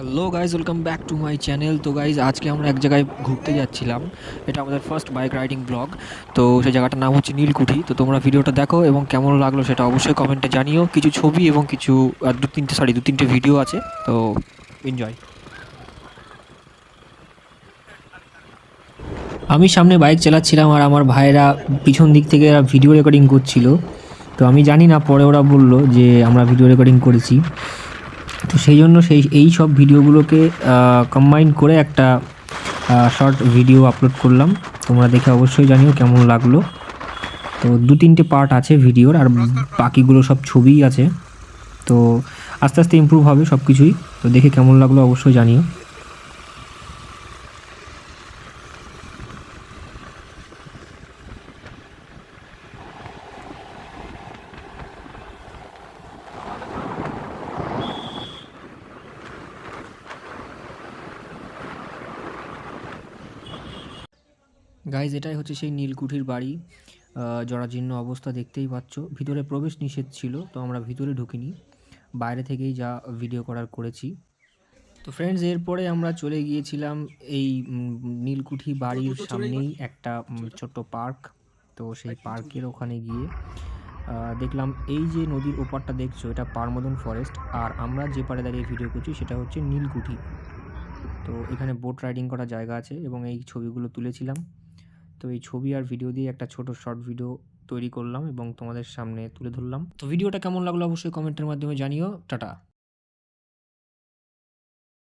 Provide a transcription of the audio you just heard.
Hello guys, welcome back to my channel. তো guys, আজকে আমরা এক জায়গায় ঘুরতে যাচ্ছিলাম। এটা আমাদের ফার্স্ট বাইক রাইডিং ব্লগ। তো সেই জায়গাটার নাম হচ্ছে নীলকুঠি। তো তোমরা ভিডিওটা দেখো এবং কেমন লাগলো সেটা অবশ্যই কমেন্টে জানিও। কিছু ছবি এবং কিছু দু তিনটে ভিডিও আছে। তো এনজয়। আমি সামনে বাইক চালাচ্ছিলাম আর আমার ভাইয়েরা পিছন দিক থেকে এরা ভিডিও রেকর্ডিং করছিল। তো আমি জানি না, পরে ওরা বলল যে আমরা ভিডিও রেকর্ডিং করেছি। তো সেই জন্য এই সব ভিডিওগুলোকে কম্বাইন করে একটা শর্ট ভিডিও আপলোড করলাম। তোমরা দেখে অবশ্যই জানিও কেমন লাগলো। তো দু তিনটে পার্ট আছে ভিডিওর, আর বাকিগুলো সব ছবিই আছে। তো আস্তে আস্তে ইমপ্রুভ হবে সব কিছুই। তো দেখে কেমন লাগলো অবশ্যই জানিও। গাইজ, এটাই হচ্ছে সেই নীলকুঠির বাড়ি। জরাজীর্ণ অবস্থা দেখতেই পাচ্ছ। ভিতরে প্রবেশ নিষেধ ছিল, তো আমরা ভিতরে ঢুকিনি, বাইরে থেকেই যা ভিডিও করার করেছি। তো ফ্রেন্ডস, এরপরে আমরা চলে গিয়েছিলাম এই নীলকুঠি বাড়ির সামনেই একটা ছোট্ট পার্ক। তো সেই পার্কের ওখানে গিয়ে দেখলাম এই যে নদীর ওপারটা দেখছো, এটা পারমদন ফরেস্ট। আর আমরা যে পাড়ে দাঁড়িয়ে ভিডিও করছি সেটা হচ্ছে নীলকুঠি। তো এখানে বোট রাইডিং করার জায়গা আছে এবং এই ছবিগুলো তুলেছিলাম। তো এই ছবি আর ভিডিও দিয়ে একটা ছোট শর্ট ভিডিও তৈরি করলাম এবং তোমাদের সামনে তুলে ধরলাম। তো ভিডিওটা কেমন লাগলো অবশ্যই কমেন্টের মাধ্যমে জানিও। টাটা।